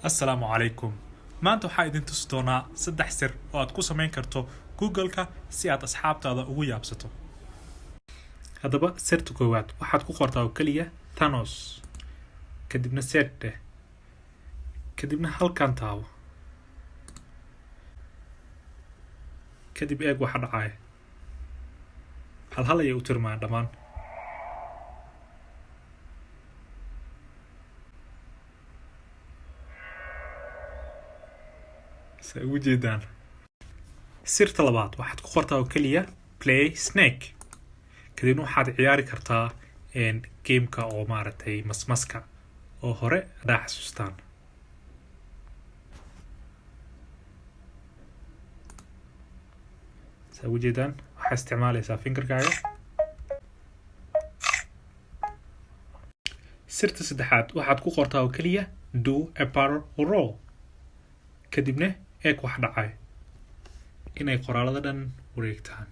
Assalaamu calaykum. Maanta waxaa idin tusi doonaa 3 sir oo aad ku samayn karto Google-ka si aad asxaabtaada ugu yaabsato. Haddaba sirta koowaad waxaad ku qortaa oo kaliya Thanos. Kadibna set kadibna halkan taabo. Kadib eeg waxa dhacay. Hal ayay u tirmaan dhamaan. سأوجدان سيرت لبعض واحد كقرطة وكلية play snake كده واحد عياري كرتا إن جيم كا أو مارتي مسكا أو هراء راح سوستان سأوجدان واحد استعمالي سافينكر كايو سيرت سدحات واحد كقرطة وكلية do a barrel roll كدبنه eeg wax dhacay inay qoraalada dhan wareegtaan